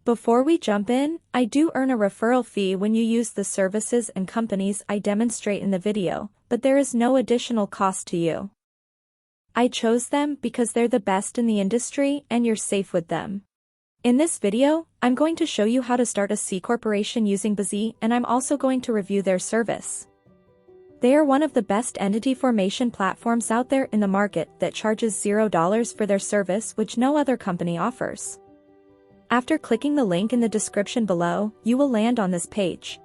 Before we jump in, I do earn a referral fee when you use the services and companies I demonstrate in the video, but there is no additional cost to you. I chose them because they're the best in the industry and you're safe with them. In this video, I'm going to show you how to start a C corporation using bizee, and I'm also going to review their service. They are one of the best entity formation platforms out there in the market that charges $0 for their service, which no other company offers. After clicking the link in the description below, you will land on this page.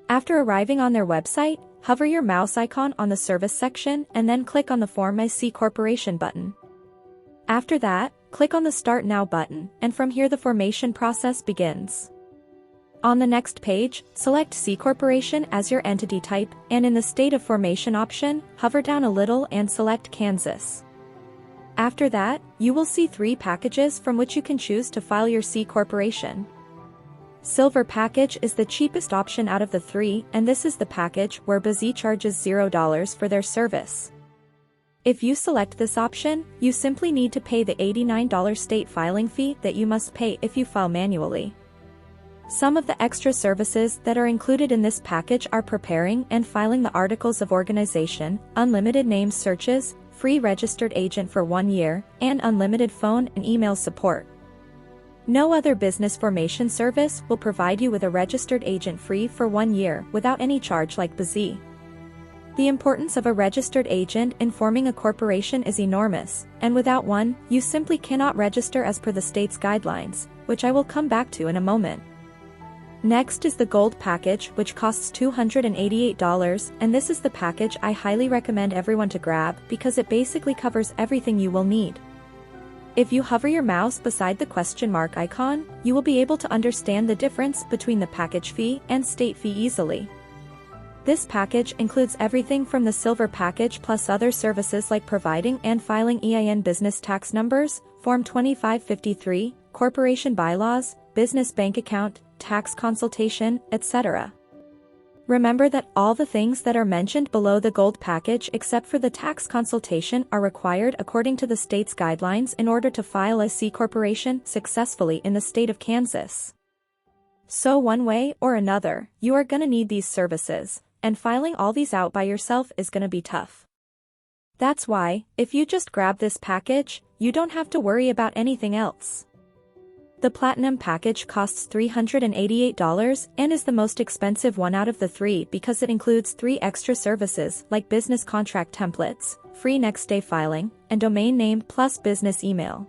After arriving on their website, hover your mouse icon on the service section and then click on the Form a C Corporation button. After that, click on the Start Now button, and from here the formation process begins. On the next page, select C Corporation as your entity type, and in the State of Formation option, hover down a little and select Kansas. After that, you will see 3 packages from which you can choose to file your C corporation. Silver package is the cheapest option out of the 3, and this is the package where bizee charges $0 for their service. If you select this option, you simply need to pay the $89 state filing fee that you must pay if you file manually. Some of the extra services that are included in this package are preparing and filing the articles of organization, unlimited name searches, free registered agent for 1 year, and unlimited phone and email support. No other business formation service will provide you with a registered agent free for 1 year without any charge like bizee. The importance of a registered agent in forming a corporation is enormous, and without one, you simply cannot register as per the state's guidelines, which I will come back to in a moment. Next is the Gold package, which costs $288, and this is the package I highly recommend everyone to grab because it basically covers everything you will need. If you hover your mouse beside the question mark icon, you will be able to understand the difference between the package fee and state fee easily. This package includes everything from the Silver package plus other services like providing and filing EIN business tax numbers, Form 2553, corporation bylaws, business bank account, tax consultation, etc. Remember that all the things that are mentioned below the Gold package except for the tax consultation are required according to the state's guidelines in order to file a C corporation successfully in the state of Kansas. So one way or another, you are gonna need these services, and filing all these out by yourself is gonna be tough. That's why, if you just grab this package, you don't have to worry about anything else. The Platinum package costs $388 and is the most expensive one out of the 3 because it includes 3 extra services like business contract templates, free next-day filing, and domain name plus business email.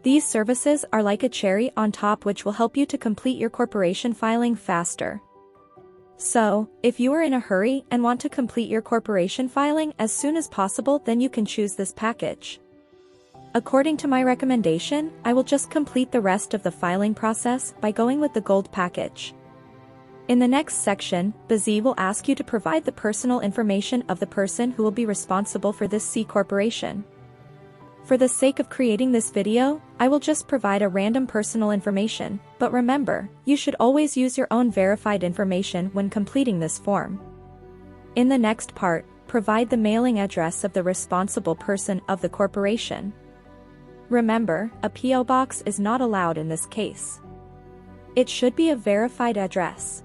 These services are like a cherry on top which will help you to complete your corporation filing faster. So, if you are in a hurry and want to complete your corporation filing as soon as possible, then you can choose this package. According to my recommendation, I will just complete the rest of the filing process by going with the Gold package. In the next section, bizee will ask you to provide the personal information of the person who will be responsible for this C corporation. For the sake of creating this video, I will just provide a random personal information, but remember, you should always use your own verified information when completing this form. In the next part, provide the mailing address of the responsible person of the corporation. Remember, a P.O. box is not allowed in this case. It should be a verified address.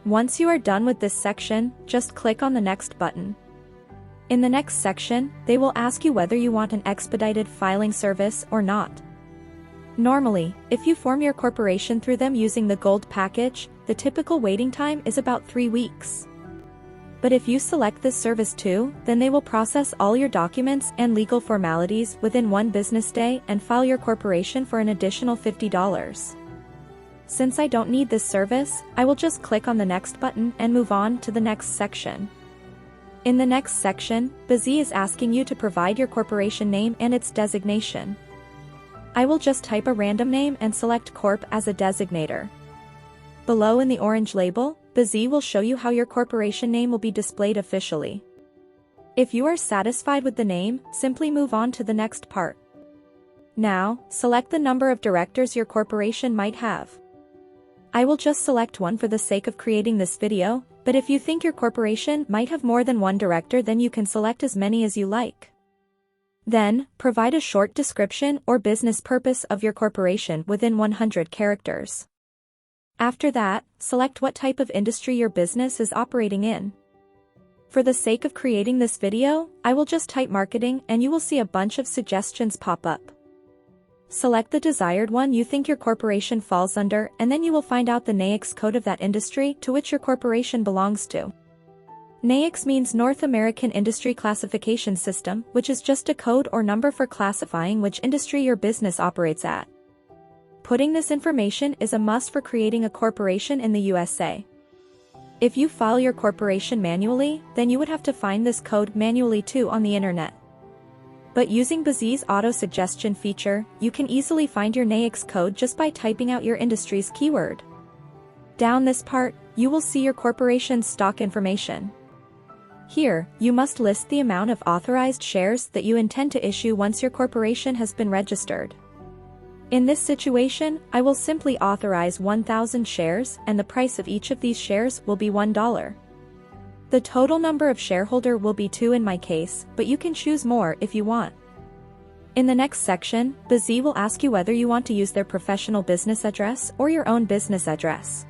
Once you are done with this section, just click on the Next button. In the next section, they will ask you whether you want an expedited filing service or not. Normally, if you form your corporation through them using the Gold package, the typical waiting time is about 3 weeks. But if you select this service too, then they will process all your documents and legal formalities within 1 business day and file your corporation for an additional $50. Since I don't need this service, I will just click on the Next button and move on to the next section. In the next section, bizee is asking you to provide your corporation name and its designation. I will just type a random name and select Corp as a designator. Below in the orange label, bizee will show you how your corporation name will be displayed officially. If you are satisfied with the name, simply move on to the next part. Now, select the number of directors your corporation might have. I will just select one for the sake of creating this video, but if you think your corporation might have more than 1 director, then you can select as many as you like. Then, provide a short description or business purpose of your corporation within 100 characters. After that, select what type of industry your business is operating in. For the sake of creating this video, I will just type marketing and you will see a bunch of suggestions pop up. Select the desired one you think your corporation falls under, and then you will find out the NAICS code of that industry to which your corporation belongs to. NAICS means North American Industry Classification System, which is just a code or number for classifying which industry your business operates at. Putting this information is a must for creating a corporation in the USA. If you file your corporation manually, then you would have to find this code manually too on the internet. But using bizee's auto-suggestion feature, you can easily find your NAICS code just by typing out your industry's keyword. Down this part, you will see your corporation's stock information. Here, you must list the amount of authorized shares that you intend to issue once your corporation has been registered. In this situation, I will simply authorize 1,000 shares and the price of each of these shares will be $1. The total number of shareholder will be 2 in my case, but you can choose more if you want. In the next section, bizee will ask you whether you want to use their professional business address or your own business address.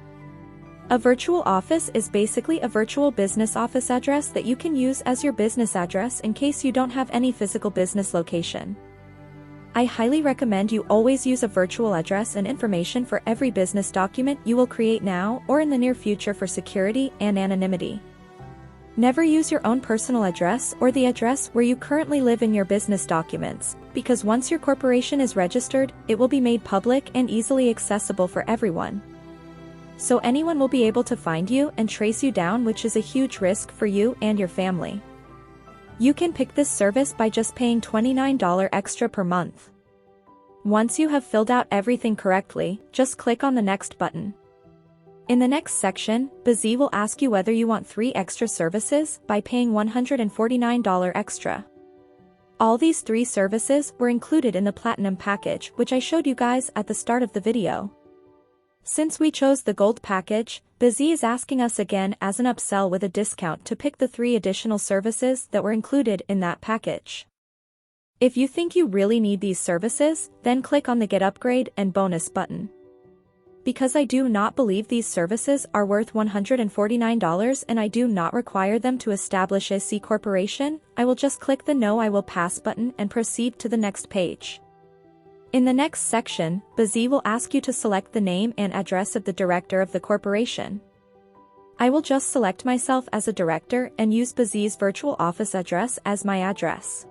A virtual office is basically a virtual business office address that you can use as your business address in case you don't have any physical business location. I highly recommend you always use a virtual address and information for every business document you will create now or in the near future for security and anonymity. Never use your own personal address or the address where you currently live in your business documents, because once your corporation is registered, it will be made public and easily accessible for everyone. So anyone will be able to find you and trace you down, which is a huge risk for you and your family. You can pick this service by just paying $29 extra per month. Once you have filled out everything correctly, just click on the next button. In the next section, bizee will ask you whether you want 3 extra services by paying $149 extra. All these 3 services were included in the Platinum package, which I showed you guys at the start of the video. Since we chose the Gold package, bizee is asking us again as an upsell with a discount to pick the 3 additional services that were included in that package. If you think you really need these services, then click on the Get Upgrade and Bonus button. Because I do not believe these services are worth $149 and I do not require them to establish a C corporation, I will just click the No I Will Pass button and proceed to the next page. In the next section, bizee will ask you to select the name and address of the director of the corporation. I will just select myself as a director and use bizee's virtual office address as my address.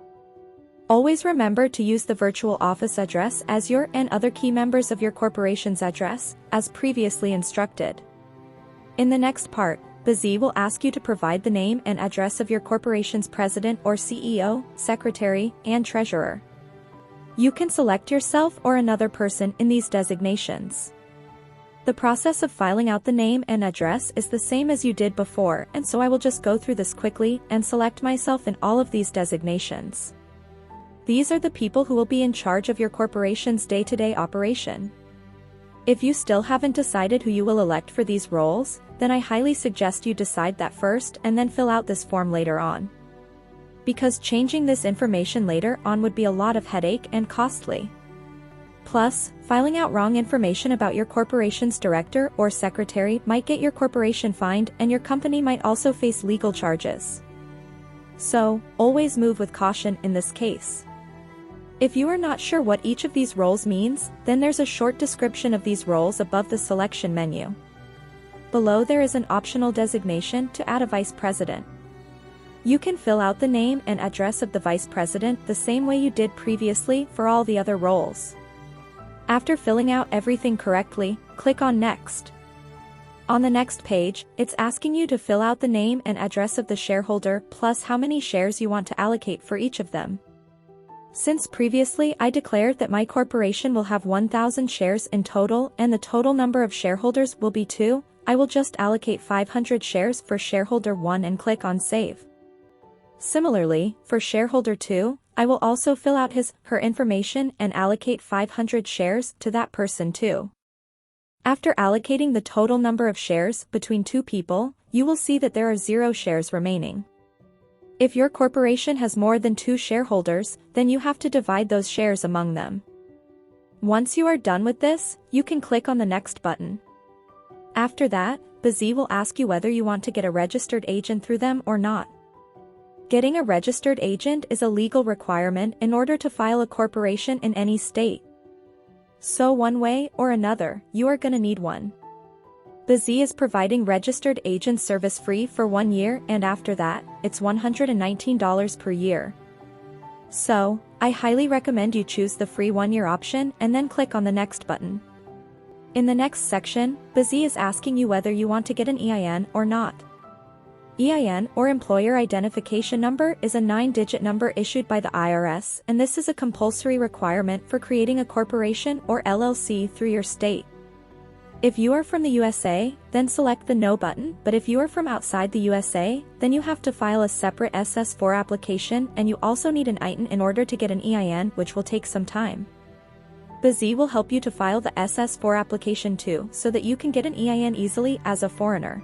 Always remember to use the virtual office address as your and other key members of your corporation's address, as previously instructed. In the next part, bizee will ask you to provide the name and address of your corporation's president or CEO, secretary, and treasurer. You can select yourself or another person in these designations. The process of filing out the name and address is the same as you did before, and so I will just go through this quickly and select myself in all of these designations. These are the people who will be in charge of your corporation's day-to-day operation. If you still haven't decided who you will elect for these roles, then I highly suggest you decide that first and then fill out this form later on. Because changing this information later on would be a lot of headache and costly. Plus, filing out wrong information about your corporation's director or secretary might get your corporation fined and your company might also face legal charges. So, always move with caution in this case. If you are not sure what each of these roles means, then there's a short description of these roles above the selection menu. Below there is an optional designation to add a vice president. You can fill out the name and address of the vice president the same way you did previously for all the other roles. After filling out everything correctly, click on Next. On the next page, it's asking you to fill out the name and address of the shareholder plus how many shares you want to allocate for each of them. Since previously I declared that my corporation will have 1,000 shares in total and the total number of shareholders will be 2, I will just allocate 500 shares for shareholder 1 and click on Save. Similarly, for shareholder 2, I will also fill out her information and allocate 500 shares to that person too. After allocating the total number of shares between 2 people, you will see that there are 0 shares remaining. If your corporation has more than 2 shareholders, then you have to divide those shares among them. Once you are done with this, you can click on the next button. After that, bizee will ask you whether you want to get a registered agent through them or not. Getting a registered agent is a legal requirement in order to file a corporation in any state. So one way or another, you are gonna need one. bizee is providing registered agent service free for 1 year, and after that, it's $119 per year. So, I highly recommend you choose the free 1-year option and then click on the next button. In the next section, bizee is asking you whether you want to get an EIN or not. EIN, or Employer Identification Number, is a 9-digit number issued by the IRS, and this is a compulsory requirement for creating a corporation or LLC through your state. If you are from the USA, then select the No button, but if you are from outside the USA, then you have to file a separate SS4 application, and you also need an EIN in order to get an EIN, which will take some time. bizee will help you to file the SS4 application too, so that you can get an EIN easily as a foreigner.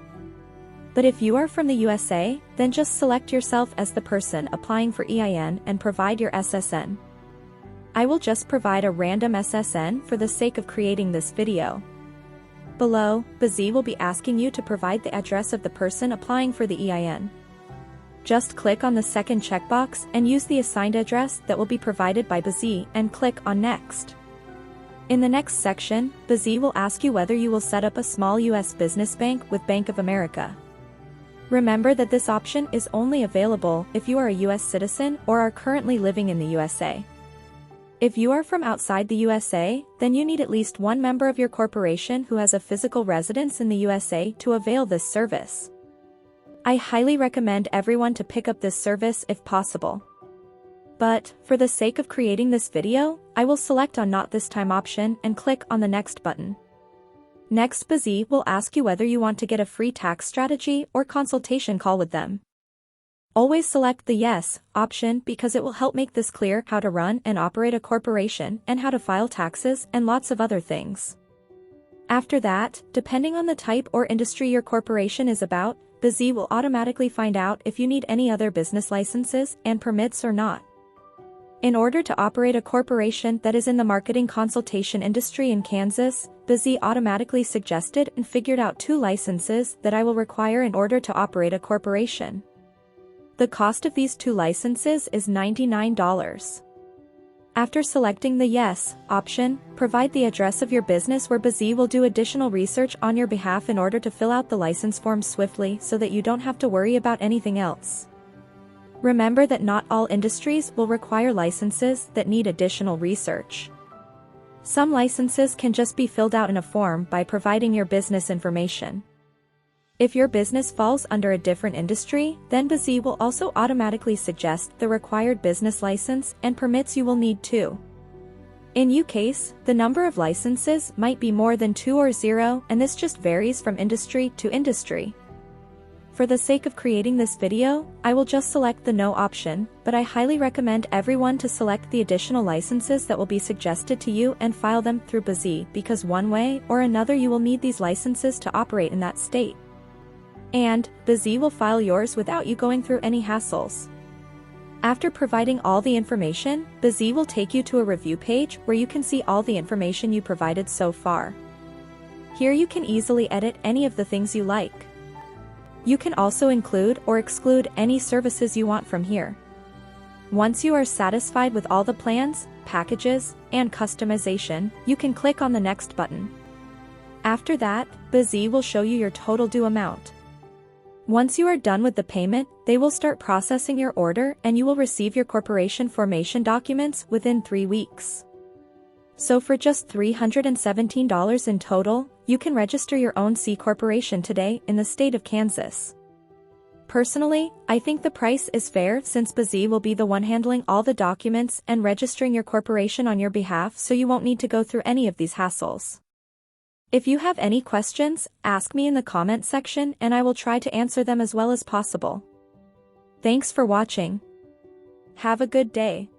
But if you are from the USA, then just select yourself as the person applying for EIN and provide your SSN. I will just provide a random SSN for the sake of creating this video. Below, bizee will be asking you to provide the address of the person applying for the EIN. Just click on the second checkbox and use the assigned address that will be provided by bizee and click on Next. In the next section, bizee will ask you whether you will set up a small U.S. business bank with Bank of America. Remember that this option is only available if you are a U.S. citizen or are currently living in the USA. If you are from outside the USA, then you need at least one member of your corporation who has a physical residence in the USA to avail this service. I highly recommend everyone to pick up this service if possible. But, for the sake of creating this video, I will select on Not This Time option and click on the Next button. Next, bizee will ask you whether you want to get a free tax strategy or consultation call with them. Always select the Yes option because it will help make this clear how to run and operate a corporation and how to file taxes and lots of other things. After that, depending on the type or industry your corporation is about, bizee will automatically find out if you need any other business licenses and permits or not. In order to operate a corporation that is in the marketing consultation industry in Kansas, bizee automatically suggested and figured out 2 licenses that I will require in order to operate a corporation. The cost of these 2 licenses is $99. After selecting the Yes option, provide the address of your business where bizee will do additional research on your behalf in order to fill out the license form swiftly so that you don't have to worry about anything else. Remember that not all industries will require licenses that need additional research. Some licenses can just be filled out in a form by providing your business information. If your business falls under a different industry, then bizee will also automatically suggest the required business license and permits you will need too. In your case, the number of licenses might be more than 2 or 0, and this just varies from industry to industry. For the sake of creating this video, I will just select the No option, but I highly recommend everyone to select the additional licenses that will be suggested to you and file them through bizee because one way or another you will need these licenses to operate in that state. And, bizee will file yours without you going through any hassles. After providing all the information, bizee will take you to a review page where you can see all the information you provided so far. Here you can easily edit any of the things you like. You can also include or exclude any services you want from here. Once you are satisfied with all the plans, packages, and customization, you can click on the Next button. After that, bizee will show you your total due amount. Once you are done with the payment, they will start processing your order and you will receive your corporation formation documents within 3 weeks. So for just $317 in total, you can register your own C corporation today in the state of Kansas. Personally, I think the price is fair since bizee will be the one handling all the documents and registering your corporation on your behalf, so you won't need to go through any of these hassles. If you have any questions, ask me in the comment section and I will try to answer them as well as possible. Thanks for watching. Have a good day.